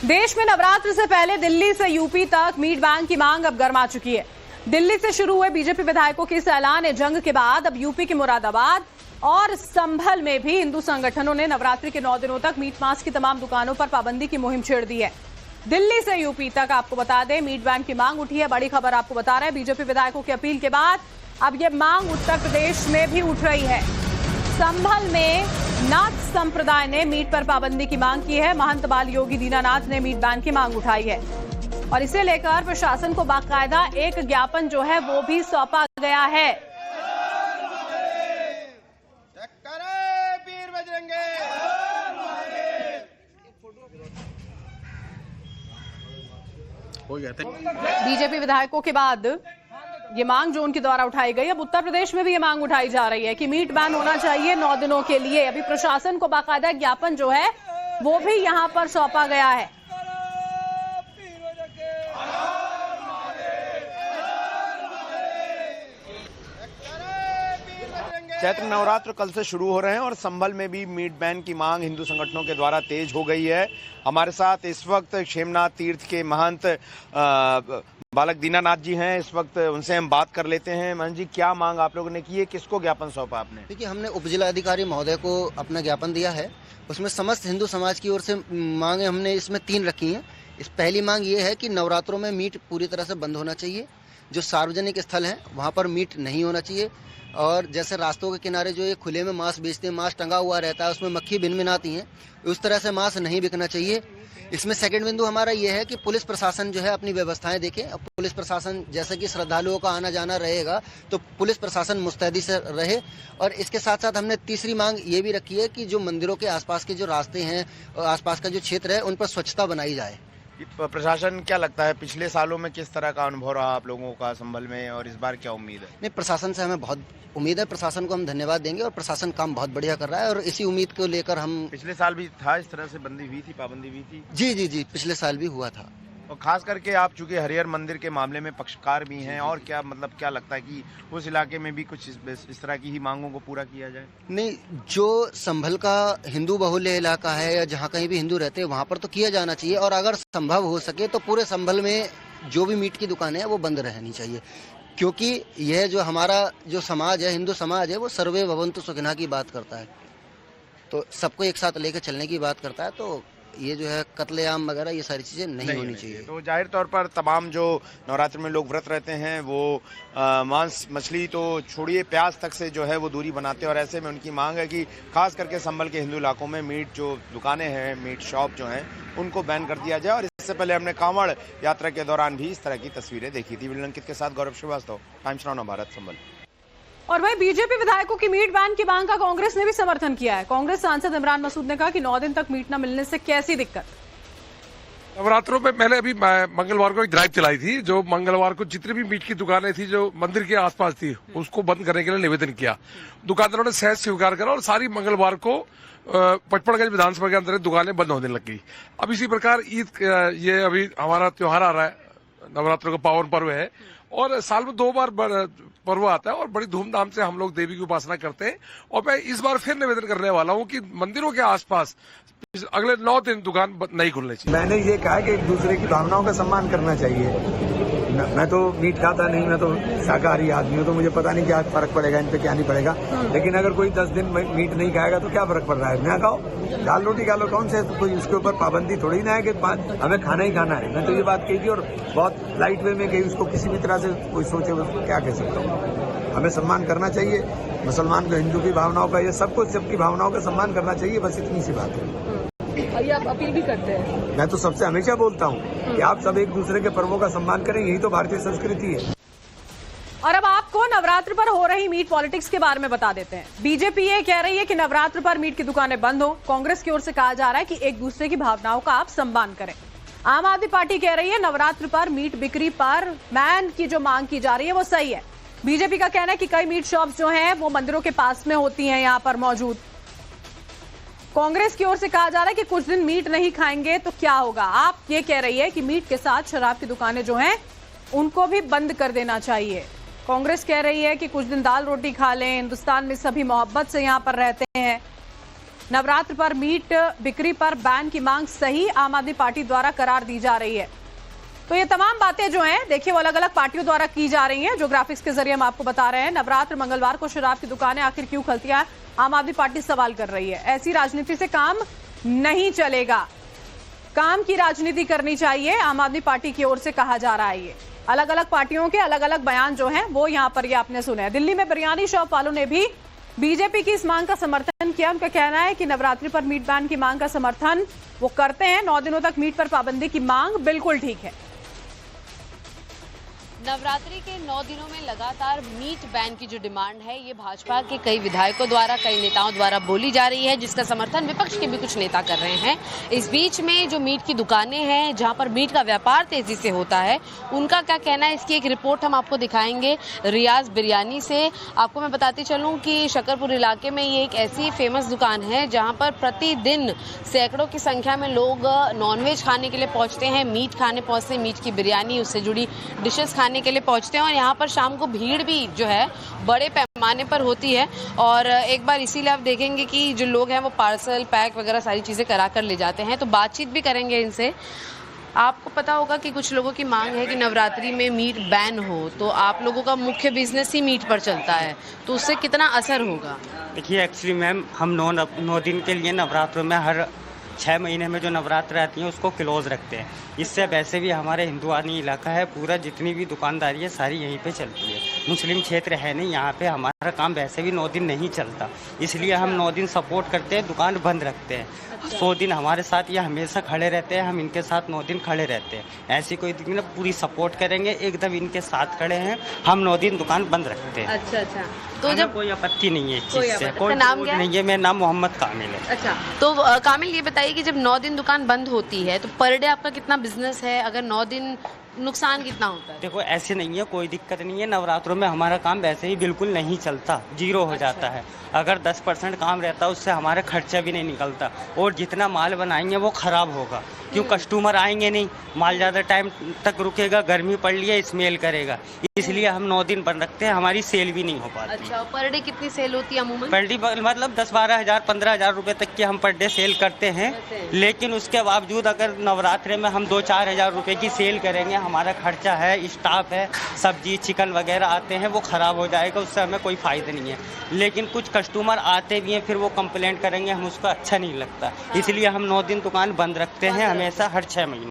देश में नवरात्र से पहले दिल्ली से यूपी तक मीट बैंक की मांग अब गर्मा चुकी है। दिल्ली से शुरू हुए बीजेपी विधायकों के इस ऐलान जंग के बाद अब यूपी के मुरादाबाद और संभल में भी हिंदू संगठनों ने नवरात्रि के 9 दिनों तक मीट मांस की तमाम दुकानों पर पाबंदी की मुहिम छेड़ दी है। दिल्ली से यूपी तक आपको बता दें मीट बैंक की मांग उठी है। बड़ी खबर आपको बता रहे हैं, बीजेपी विधायकों की अपील के बाद अब यह मांग उत्तर प्रदेश में भी उठ रही है। संभल में नाथ संप्रदाय ने मीट पर पाबंदी की मांग की है। महंत बाल योगी दीनानाथ ने मीट बैन की मांग उठाई है और इसे लेकर प्रशासन को बाकायदा एक ज्ञापन जो है वो भी सौंपा गया है। बीजेपी विधायकों के बाद ये मांग जो उनके द्वारा उठाई गई, अब उत्तर प्रदेश में भी ये मांग उठाई जा रही है कि मीट बैन होना चाहिए 9 दिनों के लिए। अभी प्रशासन को बाकायदा ज्ञापन जो है वो भी यहां पर सौंपा गया है। चैत्र नवरात्र कल से शुरू हो रहे हैं और संभल में भी मीट बैन की मांग हिंदू संगठनों के द्वारा तेज हो गई है। हमारे साथ इस वक्त क्षेमनाथ तीर्थ के महंत बालक दीनानाथ जी हैं। इस वक्त उनसे हम बात कर लेते हैं। महंत जी, क्या मांग आप लोगों ने की है, किसको ज्ञापन सौंपा आपने? देखिए, हमने उपजिलाधिकारी महोदय को अपना ज्ञापन दिया है। उसमें समस्त हिंदू समाज की ओर से मांगे हमने इसमें 3 रखी हैं। इस पहली मांग ये है कि नवरात्रों में मीट पूरी तरह से बंद होना चाहिए। जो सार्वजनिक स्थल हैं वहाँ पर मीट नहीं होना चाहिए। और जैसे रास्तों के किनारे जो ये खुले में मांस बेचते हैं, मांस टंगा हुआ रहता है, उसमें मक्खी भिनभिनाती हैं, उस तरह से मांस नहीं बिकना चाहिए। इसमें सेकंड बिंदु हमारा ये है कि पुलिस प्रशासन जो है अपनी व्यवस्थाएं देखे। अब पुलिस प्रशासन जैसे कि श्रद्धालुओं का आना जाना रहेगा तो पुलिस प्रशासन मुस्तैदी से रहे। और इसके साथ साथ हमने तीसरी मांग ये भी रखी है कि जो मंदिरों के आसपास के जो रास्ते हैं, आसपास का जो क्षेत्र है, उन पर स्वच्छता बनाई जाए। प्रशासन क्या लगता है पिछले सालों में किस तरह का अनुभव रहा आप लोगों का संभल में, और इस बार क्या उम्मीद है? नहीं, प्रशासन से हमें बहुत उम्मीद है। प्रशासन को हम धन्यवाद देंगे और प्रशासन काम बहुत बढ़िया कर रहा है और इसी उम्मीद को लेकर हम। पिछले साल भी था इस तरह से बंदी हुई थी, पाबंदी हुई थी? जी, पिछले साल भी हुआ था। और खास करके आप चूंकि हरिहर मंदिर के मामले में पक्षकार भी हैं, और क्या मतलब क्या लगता है कि उस इलाके में भी कुछ इस तरह की ही मांगों को पूरा किया जाए? नहीं, जो संभल का हिंदू बहुल्य इलाका है या जहाँ कहीं भी हिंदू रहते हैं वहाँ पर तो किया जाना चाहिए। और अगर संभव हो सके तो पूरे संभल में जो भी मीट की दुकानें हैं वो बंद रहनी चाहिए, क्योंकि यह जो हमारा जो समाज है, हिंदू समाज है, वो सर्वे भवन्तु सुखिनः की बात करता है, तो सबको एक साथ लेकर चलने की बात करता है। तो ये जो है कत्लेआम वगैरह ये सारी चीजें नहीं होनी चाहिए। तो जाहिर तौर पर तमाम जो नवरात्र में लोग व्रत रहते हैं वो मांस मछली तो छोड़िए, प्याज तक से जो है वो दूरी बनाते हैं। और ऐसे में उनकी मांग है कि खास करके संभल के हिंदू इलाकों में मीट जो दुकानें हैं, मीट शॉप जो हैं, उनको बैन कर दिया जाए। और इससे पहले हमने कांवड़ यात्रा के दौरान भी इस तरह की तस्वीरें देखी थी। अंकित के साथ गौरव श्रीवास्तव, टाइम्स नाउ नवभारत, संभल। और वहीं बीजेपी विधायकों की मीट बैन की मांग का कांग्रेस ने भी समर्थन किया है। कांग्रेस सांसद इमरान मसूद ने कहा कि 9 दिन तक मीट न मिलने से कैसी दिक्कत। नवरात्रों में मैंने अभी मंगलवार को एक ड्राइव चलाई थी, जो मंगलवार को जितनी भी मीट की दुकानें थी जो मंदिर के आसपास थी उसको बंद करने के लिए निवेदन किया। दुकानदारों ने सहज स्वीकार करा और सारी मंगलवार को पचपड़गंज विधानसभा के अंदर दुकानें बंद होने लग गई। अब इसी प्रकार ईद, ये अभी हमारा त्योहार आ रहा है, नवरात्रों का पावन पर्व है और साल में 2 बार पर्व आता है और बड़ी धूमधाम से हम लोग देवी की उपासना करते हैं। और मैं इस बार फिर निवेदन करने वाला हूं कि मंदिरों के आसपास अगले 9 दिन दुकान नहीं खुलनी चाहिए। मैंने ये कहा कि एक दूसरे की भावनाओं का सम्मान करना चाहिए। मैं तो मीट खाता नहीं, मैं तो शाकाहारी आदमी हूँ, तो मुझे पता नहीं क्या फर्क पड़ेगा, इन पे क्या नहीं पड़ेगा। लेकिन अगर कोई 10 दिन मीट नहीं खाएगा तो क्या फर्क पड़ रहा है? ना खाओ, दाल रोटी खा लो, कौन से कोई उसके ऊपर पाबंदी थोड़ी ना है कि हमें खाना ही खाना है। मैं तो ये बात कही थी और बहुत लाइट वे में कही, उसको किसी भी तरह से कोई सोचे क्या कह सकता हूँ। हमें सम्मान करना चाहिए, मुसलमान को हिंदू की भावनाओं का, ये सबको सबकी भावनाओं का सम्मान करना चाहिए, बस इतनी सी बात है। ये आप अपील भी करते हैं? मैं तो सबसे हमेशा बोलता हूँ कि आप सब एक दूसरे के पर्वों का सम्मान करें, यही तो भारतीय संस्कृति है। और अब आपको नवरात्र पर हो रही मीट पॉलिटिक्स के बारे में बता देते हैं। बीजेपी ये कह रही है कि नवरात्र पर मीट की दुकानें बंद हो। कांग्रेस की ओर से कहा जा रहा है कि एक दूसरे की भावनाओं का आप सम्मान करें। आम आदमी पार्टी कह रही है नवरात्र पर मीट बिक्री पर बैन की जो मांग की जा रही है वो सही है। बीजेपी का कहना है कि कई मीट शॉप्स जो हैं वो मंदिरों के पास में होती हैं यहाँ पर मौजूद। कांग्रेस की ओर से कहा जा रहा है कि कुछ दिन मीट नहीं खाएंगे तो क्या होगा। आप ये कह रही है कि मीट के साथ शराब की दुकानें जो हैं उनको भी बंद कर देना चाहिए। कांग्रेस कह रही है कि कुछ दिन दाल रोटी खा लें, हिंदुस्तान में सभी मोहब्बत से यहाँ पर रहते हैं। नवरात्र पर मीट बिक्री पर बैन की मांग सही आम आदमी पार्टी द्वारा करार दी जा रही है। तो ये तमाम बातें जो हैं देखिए वो अलग अलग पार्टियों द्वारा की जा रही हैं, जो ग्राफिक्स के जरिए हम आपको बता रहे हैं। नवरात्र मंगलवार को शराब की दुकानें आखिर क्यों खुलती हैं, आम आदमी पार्टी सवाल कर रही है। ऐसी राजनीति से काम नहीं चलेगा, काम की राजनीति करनी चाहिए, आम आदमी पार्टी की ओर से कहा जा रहा है। ये अलग अलग पार्टियों के अलग अलग बयान जो हैं वो यहाँ पर ये आपने सुने। दिल्ली में बिरयानी शॉप वालों ने भी बीजेपी की इस मांग का समर्थन किया। उनका कहना है कि नवरात्रि पर मीट बैन की मांग का समर्थन वो करते हैं। 9 दिनों तक मीट पर पाबंदी की मांग बिल्कुल ठीक है। नवरात्रि के 9 दिनों में लगातार मीट बैन की जो डिमांड है ये भाजपा के कई विधायकों द्वारा, कई नेताओं द्वारा बोली जा रही है, जिसका समर्थन विपक्ष के भी कुछ नेता कर रहे हैं। इस बीच में जो मीट की दुकानें हैं जहां पर मीट का व्यापार तेजी से होता है, उनका क्या कहना है, इसकी एक रिपोर्ट हम आपको दिखाएंगे रियाज बिरयानी से। आपको मैं बताती चलूं कि शकरपुर इलाके में ये एक ऐसी फेमस दुकान है जहाँ पर प्रतिदिन सैकड़ों की संख्या में लोग नॉनवेज खाने के लिए पहुँचते हैं, मीट खाने पहुँचते हैं, मीट की बिरयानी, उससे जुड़ी डिशेस खाने के लिए पहुंचते हैं। और यहाँ पर शाम को भीड़ भी जो है बड़े पैमाने पर होती है। और एक बार इसीलिए आप देखेंगे कि जो लोग हैं वो पार्सल पैक वगैरह सारी चीज़ें करा कर ले जाते हैं। तो बातचीत भी करेंगे इनसे। आपको पता होगा कि कुछ लोगों की मांग है कि नवरात्रि में मीट बैन हो, तो आप लोगों का मुख्य बिजनेस ही मीट पर चलता है, तो उससे कितना असर होगा? देखिए एक्चुअली मैम, हम 9 दिन के लिए नवरात्रों में हर 6 महीने में जो नवरात्र आती हैं उसको क्लोज रखते हैं। इससे वैसे भी हमारे हिंदुआनी इलाका है, पूरा जितनी भी दुकानदारी है सारी यहीं पे चलती है। मुस्लिम क्षेत्र है नहीं यहाँ पे, हमारा काम वैसे भी 9 दिन नहीं चलता, इसलिए हम 9 दिन सपोर्ट करते हैं, दुकान बंद रखते हैं। 100 दिन हमारे साथ ये हमेशा खड़े रहते हैं, हम इनके साथ 9 दिन खड़े रहते हैं। ऐसी कोई दिन पूरी सपोर्ट करेंगे, एकदम इनके साथ खड़े हैं, हम 9 दिन दुकान बंद रखते हैं। अच्छा, तो जब कोई आपत्ति नहीं है इस चीज़ से, कोई नाम क्या नहीं है। मेरा नाम मोहम्मद कामिल है। अच्छा, तो कामिल ये बताइए कि जब 9 दिन दुकान बंद होती है तो पर डे आपका कितना बिजनेस है? अगर 9 दिन नुकसान कितना होता है? देखो ऐसे नहीं है, कोई दिक्कत नहीं है। नवरात्रों में हमारा काम वैसे ही बिल्कुल नहीं चलता, जीरो हो जाता है। अगर 10% काम रहता उससे हमारा खर्चा भी नहीं निकलता, और जितना माल बनाएंगे वो खराब होगा, क्यों कस्टमर आएंगे नहीं, माल ज़्यादा टाइम तक रुकेगा, गर्मी पड़ रही है, स्मेल करेगा, इसलिए हम 9 दिन बंद रखते हैं, हमारी सेल भी नहीं हो पाती। अच्छा, पर डे कितनी सेल होती है अमूमन? पर डे मतलब 10-12 हज़ार 15 हज़ार रुपये तक की हम पर डे सेल करते हैं। लेकिन उसके बावजूद अगर नवरात्रे में हम 2-4 हज़ार रुपये की सेल करेंगे, हमारा खर्चा है, स्टाफ है, सब्जी चिकन वगैरह आते हैं, वो ख़राब हो जाएगा, उससे हमें कोई फ़ायदा नहीं है। लेकिन कुछ कस्टमर आते भी हैं, फिर वो कंप्लेंट करेंगे, हम उसको अच्छा नहीं लगता, इसलिए हम 9 दिन दुकान बंद रखते हैं हमेशा, हर 6 महीने।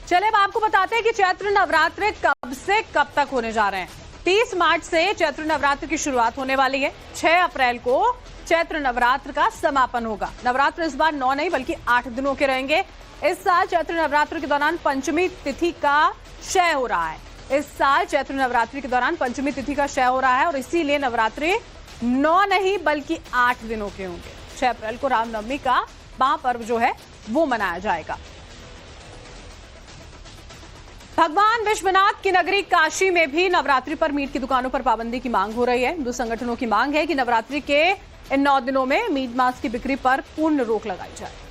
चले अब आपको बताते हैं कि चैत्र नवरात्र कब से कब तक होने जा रहे हैं। 30 मार्च से चैत्र नवरात्र की शुरुआत होने वाली है। 6 अप्रैल को चैत्र नवरात्र का समापन होगा। नवरात्र इस बार 9 नहीं बल्कि 8 दिनों के रहेंगे। इस साल चैत्र नवरात्र के दौरान पंचमी तिथि का क्षय हो रहा है। इस साल चैत्र नवरात्रि के दौरान पंचमी तिथि का क्षय हो रहा है और इसीलिए नवरात्रि 9 नहीं बल्कि 8 दिनों के होंगे। 6 अप्रैल को रामनवमी का महापर्व जो है वो मनाया जाएगा। भगवान विश्वनाथ की नगरी काशी में भी नवरात्रि पर मीट की दुकानों पर पाबंदी की मांग हो रही है। हिंदू संगठनों की मांग है कि नवरात्रि के इन 9 दिनों में मीट मांस की बिक्री पर पूर्ण रोक लगाई जाए।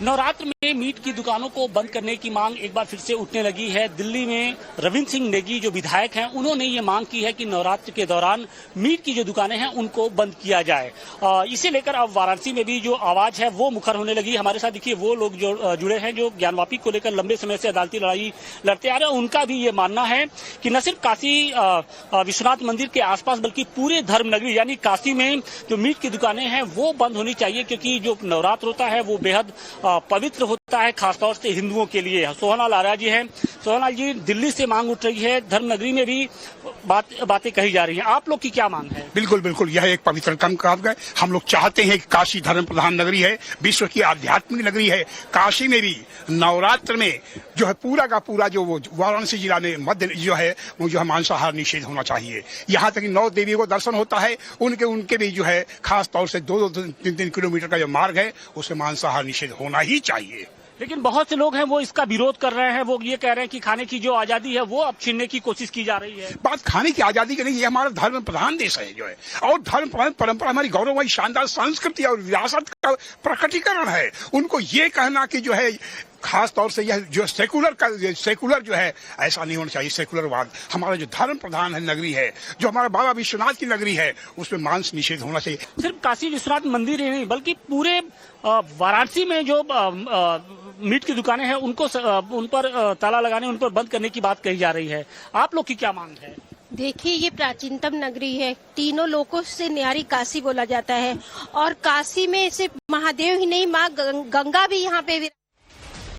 नवरात्र में मीट की दुकानों को बंद करने की मांग एक बार फिर से उठने लगी है। दिल्ली में रविंद्र सिंह नेगी जो विधायक हैं, उन्होंने ये मांग की है कि नवरात्र के दौरान मीट की जो दुकानें हैं उनको बंद किया जाए। इसे लेकर अब वाराणसी में भी जो आवाज है वो मुखर होने लगी। हमारे साथ देखिए वो लोग जो जुड़े हैं जो ज्ञानवापी को लेकर लंबे समय से अदालती लड़ाई लड़ते आ रहे हैं। उनका भी ये मानना है कि न सिर्फ काशी विश्वनाथ मंदिर के आसपास बल्कि पूरे धर्म नगरी यानी काशी में जो मीट की दुकानें हैं वो बंद होनी चाहिए, क्योंकि जो नवरात्र होता है वो बेहद पवित्र होता है, खासतौर से हिंदुओं के लिए। सोहनलाल आर्या जी हैं। सोहनलाल जी, दिल्ली से मांग उठ रही है, धर्मनगरी में भी बातें कही जा रही हैं, आप लोग की क्या मांग है? बिल्कुल बिल्कुल, यह एक पवित्र काम है। हम लोग चाहते हैं कि काशी धर्म प्रधान नगरी है, विश्व की आध्यात्मिक नगरी है। काशी में भी नवरात्र में जो है पूरा का पूरा जो वो वाराणसी जिला में मध्य जो है वो जो है मांसाहार निषेध होना चाहिए। यहाँ तक 9 देवियों को दर्शन होता है, उनके भी जो है खास तौर से 2-3 किलोमीटर का जो मार्ग है उससे मांसाहार निषेध होना ही चाहिए। लेकिन बहुत से लोग हैं वो इसका विरोध कर रहे हैं। वो ये कह रहे हैं कि खाने की जो आजादी है वो अब छीनने की कोशिश की जा रही है। बात खाने की आजादी की नहीं, ये हमारा धर्म प्रधान देश है जो है, और धर्म प्रधान परंपरा हमारी गौरवमयी शानदार संस्कृति और विरासत का प्रकटीकरण है। उनको ये कहना कि जो है खास तौर से यह जो सेकुलर जो है ऐसा नहीं होना चाहिए। सेकुलरवाद, हमारा जो धर्म प्रधान है नगरी है, जो हमारा बाबा विश्वनाथ की नगरी है, उसमें मांस निषेध होना चाहिए। सिर्फ काशी विश्वनाथ मंदिर ही नहीं बल्कि पूरे वाराणसी में जो मीट की दुकानें हैं उनको उन पर ताला लगाने, उन पर बंद करने की बात कही जा रही है। आप लोग की क्या मांग है? देखिए, ये प्राचीनतम नगरी है, तीनों लोकों से न्यारी काशी बोला जाता है और काशी में सिर्फ महादेव ही नहीं, माँ गंगा भी यहाँ पे